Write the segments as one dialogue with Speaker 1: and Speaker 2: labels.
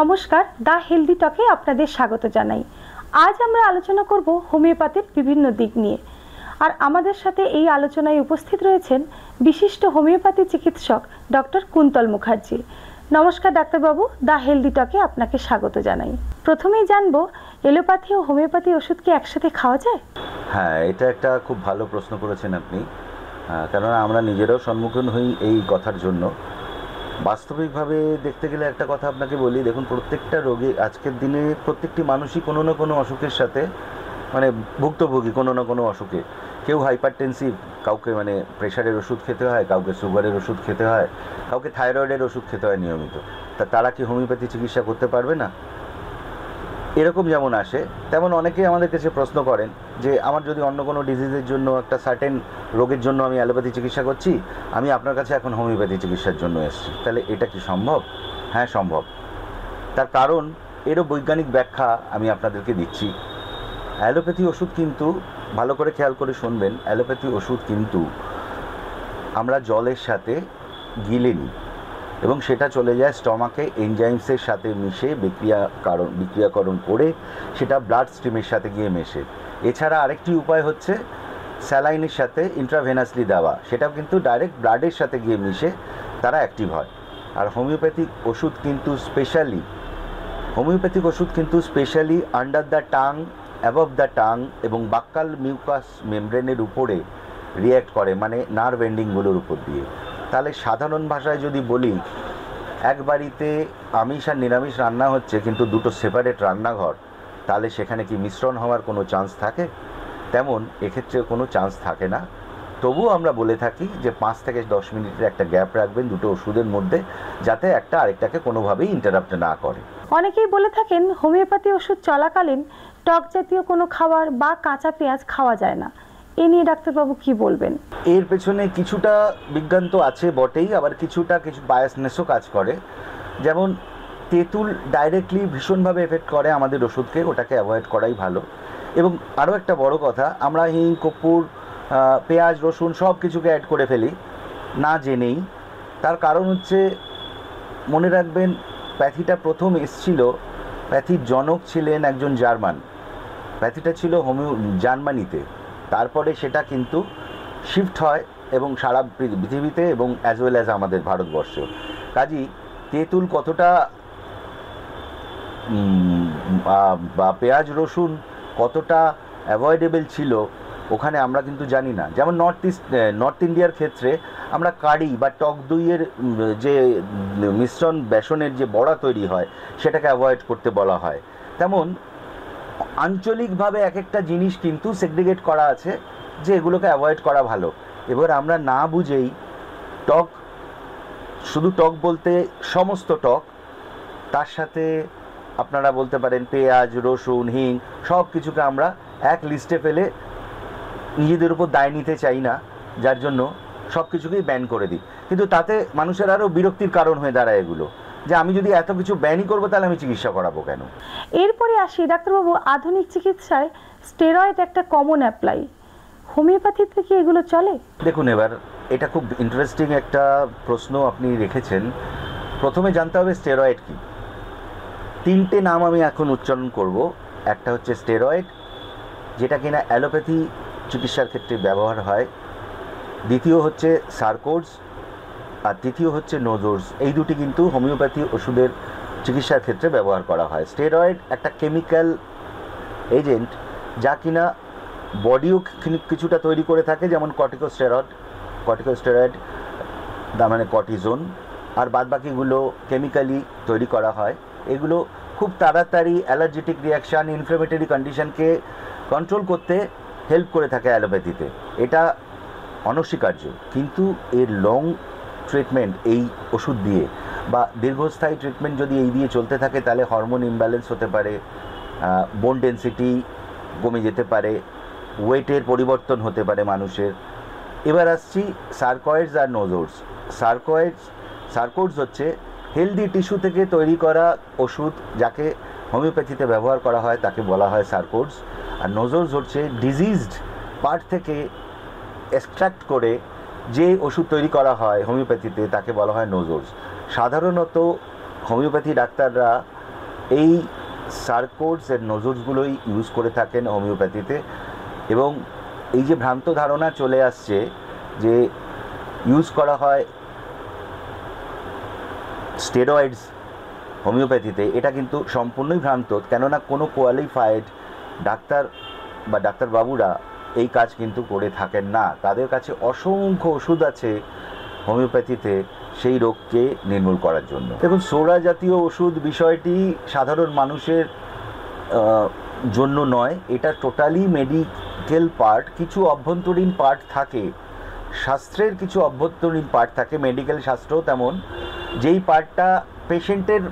Speaker 1: নমস্কার, দা হেলদি টকে আপনাদের স্বাগত জানাই। আজ আমরা আলোচনা করব হোমিওপ্যাথির বিভিন্ন দিক নিয়ে। আর আমাদের সাথে এই আলোচনায় উপস্থিত রয়েছেন বিশিষ্ট হোমিওপ্যাথি চিকিৎসক ডক্টর কুন্তল মুখার্জি। নমস্কার ডাক্তারবাবু, দা হেলদি টকে আপনাকে স্বাগত জানাই। প্রথমেই জানবো, এলোপ্যাথি ও হোমিওপ্যাথি ওষুধ কি একসাথে খাওয়া যায়?
Speaker 2: হ্যাঁ, এটা একটা খুব ভালো প্রশ্ন করেছেন আপনি, কেননা আমরা নিজেরাও সম্মুখীন হই এই কথার জন্য। বাস্তবিকভাবে দেখতে গেলে একটা কথা আপনাকে বলি, দেখুন, প্রত্যেকটা রোগী আজকের দিনে প্রত্যেকটি মানুষই কোনো না কোনো অসুখের সাথে ভুক্তভোগী কোনো না কোনো অসুখে। কেউ হাইপারটেনসিভ, কাউকে প্রেশারের ওষুধ খেতে হয়, কাউকে সুগারের ওষুধ খেতে হয়, কাউকে থাইরয়েডের ওষুধ খেতে হয় নিয়মিত। তারা কি হোমিওপ্যাথি চিকিৎসা করতে পারবে না? এরকম যেমন আসে, তেমন অনেকেই আমাদের কাছে প্রশ্ন করেন যে আমার যদি অন্য কোনো ডিজিজের জন্য, একটা সার্টেন রোগের জন্য আমি অ্যালোপ্যাথি চিকিৎসা করছি, আমি আপনার কাছে এখন হোমিওপ্যাথি চিকিৎসার জন্য এসেছি, তাহলে এটা কি সম্ভব? হ্যাঁ, সম্ভব। তার কারণ, এরও বৈজ্ঞানিক ব্যাখ্যা আমি আপনাদেরকে দিচ্ছি। অ্যালোপ্যাথি ওষুধ কিন্তু, ভালো করে খেয়াল করে শুনবেন, অ্যালোপ্যাথি ওষুধ কিন্তু আমরা জলের সাথে গিলে নিই এবং সেটা চলে যায় স্টমাকে, এনজাইমসের সাথে মিশে বিক্রিয়াকরণ করে সেটা ব্লাড স্ট্রিমের সাথে গিয়ে মেশে। এছাড়া আরেকটি উপায় হচ্ছে স্যালাইনের সাথে ইন্ট্রাভেনাসলি দেওয়া, সেটাও কিন্তু ডাইরেক্ট ব্লাডের সাথে গিয়ে মিশে তারা অ্যাক্টিভ হয়। আর হোমিওপ্যাথিক ওষুধ কিন্তু specially under the tongue, above the tongue এবং বাক্কাল মিউকাস মেমব্রেনের উপরে রিয়্যাক্ট করে, নার্ভ এন্ডিংগুলোর উপর দিয়ে। তাহলে সাধারণ ভাষায় যদি বলি, এক বাড়িতে আমিষ আর নিরামিষ রান্না হচ্ছে কিন্তু দুটো সেপারেট রান্নাঘর, তাহলে সেখানে কি মিশ্রণ হওয়ার কোনো চান্স থাকে? তেমন এক্ষেত্রে কোনো চান্স থাকে না। তবুও আমরা বলে থাকি যে 5 থেকে 10 মিনিটের একটা গ্যাপ রাখবেন দুটো ওষুধের মধ্যে, যাতে একটা আরেকটাকে কোনোভাবেই ইন্টারাপ্ট না করে।
Speaker 1: অনেকেই বলে থাকেন হোমিওপ্যাথি ওষুধ চলাকালীন টক জাতীয় কোনো খাবার বা কাঁচা পেঁয়াজ খাওয়া যায় না। এ নিয়ে ডাক্তারবাবু কি বলবেন?
Speaker 2: এর পেছনে কিছুটা বিজ্ঞান তো আছে বটেই, আবার কিছু বায়াসনেসও কাজ করে। যেমন তেঁতুল ডাইরেক্টলি ভীষণভাবে এফেক্ট করে আমাদের ওষুধকে, ওটাকে অ্যাভয়েড করাই ভালো। এবং আরও একটা বড় কথা, আমরা হিং, কর্পূর, পেঁয়াজ, রসুন সব কিছুকে অ্যাড করে ফেলি না জেনেই। তার কারণ হচ্ছে, মনে রাখবেন, প্যাথিটা প্রথম এসছিল, প্যাথির জনক ছিলেন একজন জার্মান। প্যাথিটা ছিল জার্মানিতে, তারপরে সেটা কিন্তু শিফট হয় এবং সারা পৃথিবীতে এবং অ্যাজ ওয়েল অ্যাজ আমাদের ভারতবর্ষ। কাজেই তেঁতুল কতটা বা পেঁয়াজ রসুন কতটা অ্যাভয়েডেবল ছিল ওখানে আমরা কিন্তু জানি না। যেমন নর্থ ইন্ডিয়ার ক্ষেত্রে আমরা কারি বা টক দইয়ের যে মিশ্রণ, বেসনের যে বড়া তৈরি হয়, সেটাকে অ্যাভয়েড করতে বলা হয়। তেমন আঞ্চলিকভাবে এক একটা জিনিস কিন্তু সেগ্রিগেট করা আছে যে এগুলোকে অ্যাভয়েড করা ভালো। এবার আমরা না বুঝেই শুধু টক বলতে সমস্ত টক, তার সাথে আপনারা বলতে পারেন পেঁয়াজ, রসুন, হিং, সব কিছুকে আমরা এক লিস্টে ফেলে নিজেদের উপর দায় নিতে চাই না, যার জন্য সব কিছুকেই ব্যান করে দিই। কিন্তু তাতে মানুষের আরও বিরক্তির কারণ হয়ে দাঁড়ায় এগুলো, যে আমি যদি এত কিছু ব্যানই করবো তাহলে আমি চিকিৎসা করাবো কেন?
Speaker 1: এরপরে আসি ডাক্তারবাবু, আধুনিক চিকিৎসায় স্টেরয়েড একটা কমন অ্যাপ্লাই, হোমিওপ্যাথিতে কি এগুলো চলে?
Speaker 2: দেখুন, এবার এটা খুব ইন্টারেস্টিং একটা প্রশ্ন আপনি রেখেছেন। প্রথমে জানতে হবে স্টেরয়েড কি। 3টে নাম আমি এখন উচ্চারণ করব। একটা হচ্ছে স্টেরয়েড, যেটা কিনা অ্যালোপ্যাথি চিকিৎসার ক্ষেত্রে ব্যবহার হয়। দ্বিতীয় হচ্ছে সারকোডস, আর তৃতীয় হচ্ছে নোজোর্স। এই দুটি কিন্তু হোমিওপ্যাথি ওষুধের চিকিৎসার ক্ষেত্রে ব্যবহার করা হয়। স্টেরয়েড একটা কেমিক্যাল এজেন্ট, যা কিনা বডিও কিছুটা তৈরি করে থাকে, যেমন কর্টিকোস্টেরয়েড কর্টিজোন, আর বাদবাকিগুলো কেমিক্যালি তৈরি করা হয়। এগুলো খুব তাড়াতাড়ি অ্যালার্জেটিক রিয়াকশান, ইনফ্লেমেটরি কন্ডিশনকে কন্ট্রোল করতে হেল্প করে থাকে অ্যালোপ্যাথিতে, এটা অনস্বীকার্য। কিন্তু এর লং ট্রিটমেন্ট এই ওষুধ দিয়ে বা দীর্ঘস্থায়ী ট্রিটমেন্ট যদি এই দিয়ে চলতে থাকে, তাহলে হরমোন ইমব্যালেন্স হতে পারে, বোন ডেন্সিটি কমে যেতে পারে, ওয়েটের পরিবর্তন হতে পারে মানুষের। এবার আসছি সারকয়েডস আর নোজোর্স। সারকোডস হচ্ছে হেলদি টিস্যু থেকে তৈরি করা ওষুধ, যাকে হোমিওপ্যাথিতে ব্যবহার করা হয়, তাকে বলা হয় সারকোডস। আর নোজোর্স হচ্ছে ডিজিজড পার্ট থেকে এক্সট্রাক্ট করে যে ওষুধ তৈরি করা হয় হোমিওপ্যাথিতে, তাকে বলা হয় নোজোর্স। সাধারণত হোমিওপ্যাথি ডাক্তাররা এই সার্কোডস এর নোজলসগুলোই ইউজ করে থাকেন হোমিওপ্যাথিতে। এবং এই যে ভ্রান্ত ধারণা চলে আসছে যে ইউজ করা হয় স্টেরয়েডস হোমিওপ্যাথিতে, এটা কিন্তু সম্পূর্ণই ভ্রান্ত। কেননা কোনো কোয়ালিফাইড ডাক্তার বা ডাক্তারবাবুরা এই কাজ কিন্তু করে থাকেন না। তাদের কাছে অসংখ্য ওষুধ আছে হোমিওপ্যাথিতে সেই রোগকে নির্মূল করার জন্য। দেখুন, সোডা জাতীয় ওষুধ বিষয়টি সাধারণ মানুষের জন্য নয়, এটা টোটালি মেডিকেল পার্ট। কিছু অভ্যন্তরীণ পার্ট থাকে, শাস্ত্রের কিছু অভ্যন্তরীণ পার্ট থাকে, মেডিকেল শাস্ত্রও তেমন, যেই পার্টটা পেশেন্টের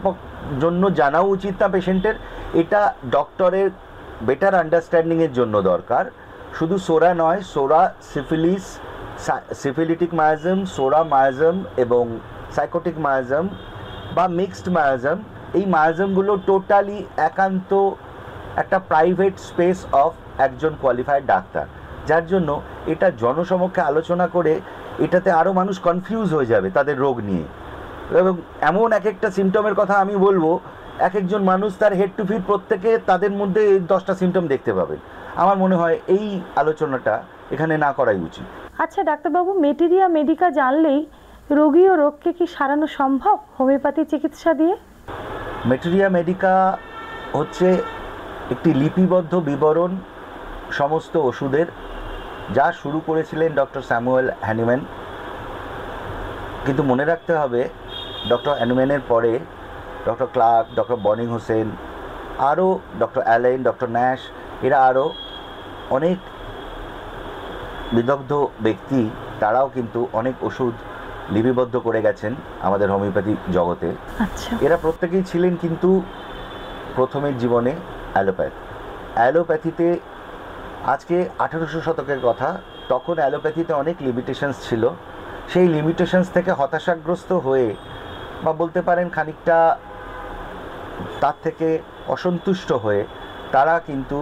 Speaker 2: জন্য জানাও উচিত না পেশেন্টের, এটা ডক্টরের বেটার আন্ডারস্ট্যান্ডিংয়ের জন্য দরকার। শুধু সোরা নয়, সোরা, সিফিলিস, সিফিলিটিক মায়াজম, সোরা মায়াজম এবং সাইকোটিক মায়াজম বা মিক্সড মায়াজম, এই মায়াজমগুলো টোটালি একান্ত একটা প্রাইভেট স্পেস অফ একজন কোয়ালিফাইড ডাক্তার, যার জন্য এটা জনসমক্ষে আলোচনা করে এটাতে আরও মানুষ কনফিউজ হয়ে যাবে তাদের রোগ নিয়ে। এবং এমন এক একটা সিমটমের কথা আমি বলবো, এক একজন মানুষ তার হেড টু ফিট প্রত্যেকে তাদের মধ্যে 10টা সিমটম দেখতে পাবেন। আমার মনে হয় এই আলোচনাটা এখানে না করাই উচিত।
Speaker 1: আচ্ছা ডাক্তারবাবু, মেটেরিয়া মেডিকা জানলেই রোগী ও রোগকে কি সারানো সম্ভব হোমিওপ্যাথি চিকিৎসা দিয়ে?
Speaker 2: মেটেরিয়া মেডিকা হচ্ছে একটি লিপিবদ্ধ বিবরণ সমস্ত ওষুধের, যা শুরু করেছিলেন ডক্টর স্যামুয়েল হ্যানিম্যান। কিন্তু মনে রাখতে হবে, ডক্টর হ্যানিম্যানের পরে doctor Clarke, doctor Boenninghausen, আরও ডক্টর অ্যালেন, ডক্টর ন্যাশ, এরা আরও অনেক বিদগ্ধ ব্যক্তি, তারাও কিন্তু অনেক ওষুধ লিপিবদ্ধ করে গেছেন আমাদের হোমিওপ্যাথি জগতে।
Speaker 1: আচ্ছা,
Speaker 2: এরা প্রত্যেকেই ছিলেন কিন্তু প্রথমের জীবনে অ্যালোপ্যাথিতে। আজকে 1800 শতকের কথা, তখন অ্যালোপ্যাথিতে অনেক লিমিটেশনস ছিল। সেই লিমিটেশনস থেকে হতাশাগ্রস্ত হয়ে বা বলতে পারেন খানিকটা তার থেকে অসন্তুষ্ট হয়ে তারা কিন্তু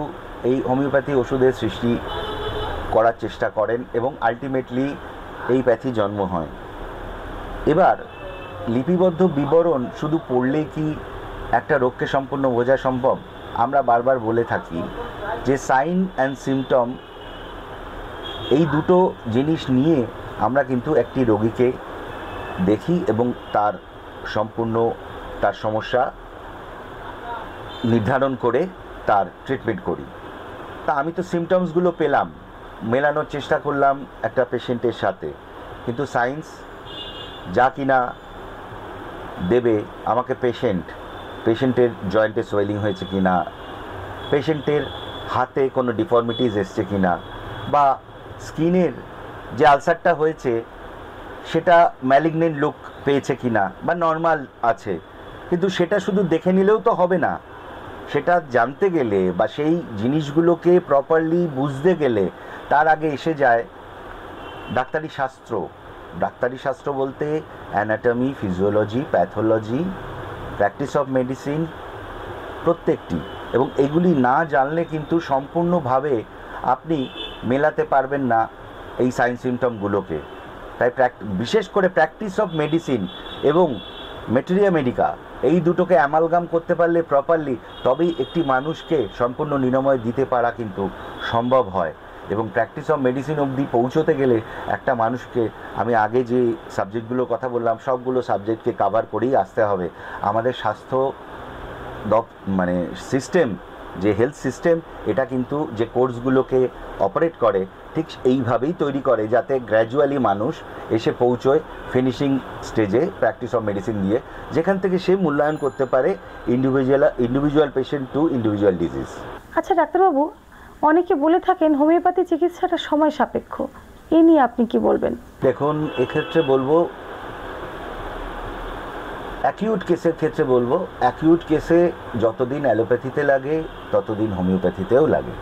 Speaker 2: এই হোমিওপ্যাথি ওষুধের সৃষ্টি করার চেষ্টা করেন এবং আলটিমেটলি এই প্যাথি জন্ম হয়। এবার লিপিবদ্ধ বিবরণ শুধু পড়লেই কি একটা রোগকে সম্পূর্ণ বোঝা সম্ভব? আমরা বারবার বলে থাকি যে সাইন অ্যান্ড সিমটম, এই দুটো জিনিস নিয়ে আমরা কিন্তু একটি রোগীকে দেখি এবং তার সম্পূর্ণ তার সমস্যা নির্ধারণ করে তার ট্রিটমেন্ট করি। তা আমি তো সিমটমসগুলো পেলাম, মেলানোর চেষ্টা করলাম একটা পেশেন্টের সাথে, কিন্তু সায়েন্স যা কিনা দেবে আমাকে পেশেন্টের জয়েন্টে সোয়েলিং হয়েছে কি না, পেশেন্টের হাতে কোনো ডিফর্মিটিস এসছে কি না, বা স্কিনের যে আলসারটা হয়েছে সেটা ম্যালিগনেন্ট লুক পেয়েছে কি না বা নর্মাল আছে, কিন্তু সেটা শুধু দেখে নিলেও তো হবে না। সেটা জানতে গেলে বা সেই জিনিসগুলোকে প্রপারলি বুঝতে গেলে তার আগে এসে যায় ডাক্তারি শাস্ত্র। ডাক্তারি শাস্ত্র বলতে anatomy, physiology, pathology, practice of medicine প্রত্যেকটি, এবং এগুলি না জানলে কিন্তু সম্পূর্ণভাবে আপনি মেলাতে পারবেন না এই সাইন সিমটমগুলোকে। তাই বিশেষ করে প্র্যাকটিস অফ মেডিসিন এবং মেটেরিয়া মেডিকা, এই দুটোকে অ্যামালগাম করতে পারলে প্রপারলি, তবেই একটি মানুষকে সম্পূর্ণ নিরাময় দিতে পারা কিন্তু সম্ভব হয়। এবং প্র্যাকটিস অফ মেডিসিন অবধি পৌঁছতে গেলে একটা মানুষকে, আমি আগে যে সাবজেক্টগুলোর কথা বললাম সবগুলো সাবজেক্টকে কাভার করেই আসতে হবে। আমাদের স্বাস্থ্য মানে সিস্টেম, যে হেলথ সিস্টেম, এটা কিন্তু যে কোর্সগুলোকে অপারেট করে ঠিক এইভাবেই তৈরি করে যাতে গ্র্যাজুয়ালি মানুষ এসে পৌঁছয় ফিনিশিং স্টেজে প্র্যাকটিস অফ মেডিসিন দিয়ে, যেখান থেকে সে মূল্যায়ন করতে পারে individual patient to individual disease.
Speaker 1: আচ্ছা ডাক্তারবাবু, অনেকে বলে থাকেন হোমিওপ্যাথি চিকিৎসাটা সময় সাপেক্ষ, এই নিয়ে আপনি কি বলবেন?
Speaker 2: দেখুন, এক্ষেত্রে বলবো, অ্যাকিউট কেসের ক্ষেত্রে বলবো, অ্যাকিউট কেসে যতদিন অ্যালোপ্যাথিতে লাগে ততদিন হোমিওপ্যাথিতেও লাগে।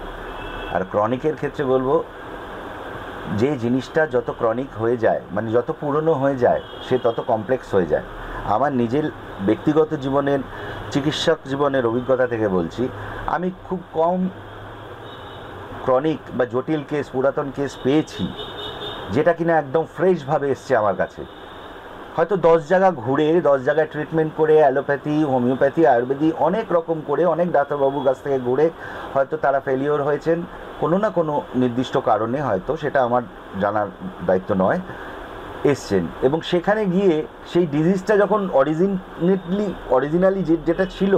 Speaker 2: আর ক্রনিকের ক্ষেত্রে বলবো, যে জিনিসটা যত ক্রনিক হয়ে যায়, মানে যত পুরনো হয়ে যায়, সে তত কমপ্লেক্স হয়ে যায়। আমার নিজের ব্যক্তিগত জীবনের, চিকিৎসক জীবনের অভিজ্ঞতা থেকে বলছি, আমি খুব কম ক্রনিক বা জটিল কেস, পুরাতন কেস পেয়েছি যেটা কিনা একদম ফ্রেশভাবে এসছে আমার কাছে। হয়তো 10 জায়গা ঘুরে 10 জায়গায় ট্রিটমেন্ট করে অ্যালোপ্যাথি, হোমিওপ্যাথি, আয়ুর্বেদিক অনেক রকম করে অনেক ডাক্তারবাবুর কাছ থেকে ঘুরে হয়তো তারা ফেলিওর হয়েছেন কোনো না কোনো নির্দিষ্ট কারণে, হয়তো সেটা আমার জানার দায়িত্ব নয়, এসছেন এবং সেখানে গিয়ে সেই ডিজিজটা যখন অরিজিনালি যেটা ছিল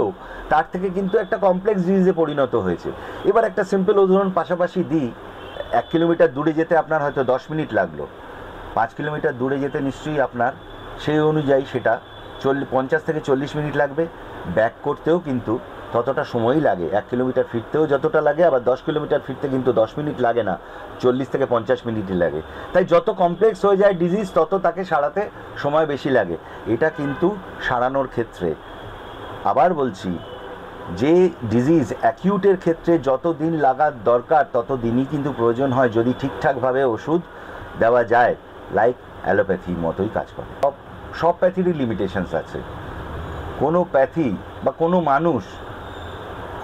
Speaker 2: তার থেকে কিন্তু একটা কমপ্লেক্স ডিজিজে পরিণত হয়েছে। এবার একটা সিম্পল উদাহরণ পাশাপাশি দিই, 1 কিলোমিটার দূরে যেতে আপনার হয়তো 10 মিনিট লাগলো, 5 কিলোমিটার দূরে যেতে নিশ্চয়ই আপনার সেই অনুযায়ী সেটা 50 থেকে 40 মিনিট লাগবে। ব্যাক করতেও কিন্তু ততটা সময়ই লাগে, 1 কিলোমিটার ফিরতেও যতটা লাগে, আবার 10 কিলোমিটার ফিরতে কিন্তু 10 মিনিট লাগে না, 40 থেকে 50 মিনিটই লাগে। তাই যত কমপ্লেক্স হয়ে যায় ডিজিজ তত তাকে সারাতে সময় বেশি লাগে। এটা কিন্তু সারানোর ক্ষেত্রে, আবার বলছি, যে ডিজিজ অ্যাকিউটের ক্ষেত্রে যত দিন লাগার দরকার তত দিনই কিন্তু প্রয়োজন হয় যদি ঠিকঠাকভাবে ওষুধ দেওয়া যায়। লাইক অ্যালোপ্যাথির মতোই কাজ করে। সব প্যাথিরই লিমিটেশনস আছে। কোনো প্যাথি বা কোনো মানুষ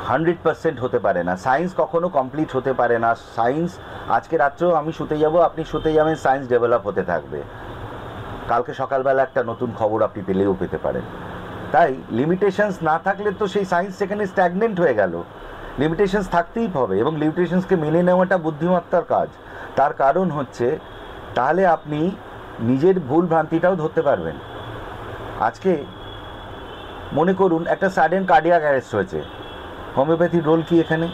Speaker 2: 100% হতে পারে না, সায়েন্স কখনো কমপ্লিট হতে পারে না। সায়েন্স আজকে রাত্রেও আমি শুতে যাব, আপনি শুতে যাবেন, সায়েন্স ডেভেলপ হতে থাকবে, কালকে সকালবেলা একটা নতুন খবর আপনি পেলেও পেতে পারেন। তাই লিমিটেশনস না থাকলে তো সেই সায়েন্স সেখানে স্ট্যাগনেন্ট হয়ে গেল। লিমিটেশনস থাকতেই হবে এবং লিমিটেশনসকে মেনে নেওয়াটা বুদ্ধিমত্তার কাজ। তার কারণ হচ্ছে তাহলে আপনি নিজের ভুল ভ্রান্তিটাও ধরতে পারবেন। আজকে মনে করুন একটা সাডেন কার্ডিয়াক অ্যারেস্ট হয়েছে, হোমিওপ্যাথির রোল কি এখানে?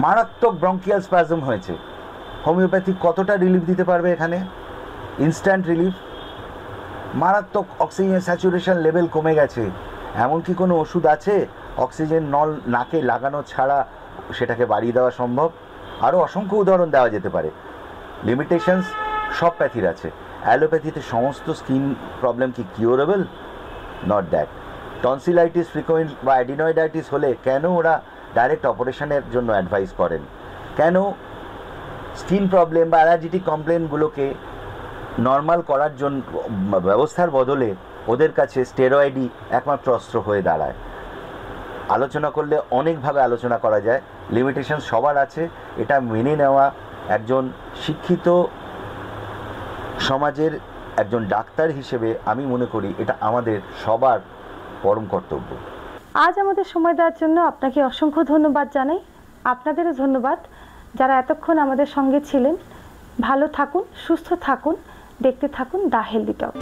Speaker 2: মারাত্মক ব্রঙ্কিয়াল স্প্যাজম হয়েছে, হোমিওপ্যাথি কতটা রিলিফ দিতে পারবে এখানে? Instant relief. মারাত্মক অক্সিজেন স্যাচুরেশন লেভেল কমে গেছে, এমন কি কোনো ওষুধ আছে অক্সিজেন নল নাকে লাগানো ছাড়া সেটাকে বাড়িয়ে দেওয়া সম্ভব? আরও অসংখ্য উদাহরণ দেওয়া যেতে পারে। লিমিটেশনস সব প্যাথির আছে। অ্যালোপ্যাথিতে সমস্ত স্কিন প্রবলেম কি curable? Not that. Tonsillitis frequent বা অ্যাডিনয়েডাইটিস হলে কেন ওরা ডাইরেক্ট অপারেশনের জন্য অ্যাডভাইস করেন? কেন স্কিন প্রবলেম বা অ্যালার্জিটিক কমপ্লেনগুলোকে নর্মাল করার জন্য ব্যবস্থার বদলে ওদের কাছে স্টেরয়েডই একমাত্র অস্ত্র হয়ে দাঁড়ায়? আলোচনা করলে অনেকভাবে আলোচনা করা যায়। লিমিটেশন সবার আছে, এটা মেনে নেওয়া একজন শিক্ষিত সমাজের একজন ডাক্তার হিসেবে আমি মনে করি এটা আমাদের সবার পরম কর্তব্য।
Speaker 1: আজ আমাদের সময় দেওয়ার জন্য আপনাকে অসংখ্য ধন্যবাদ জানাই। আপনাদেরও ধন্যবাদ যারা এতক্ষণ আমাদের সঙ্গে ছিলেন। ভালো থাকুন, সুস্থ থাকুন, দেখতে থাকুন দ্য হেলদি টক।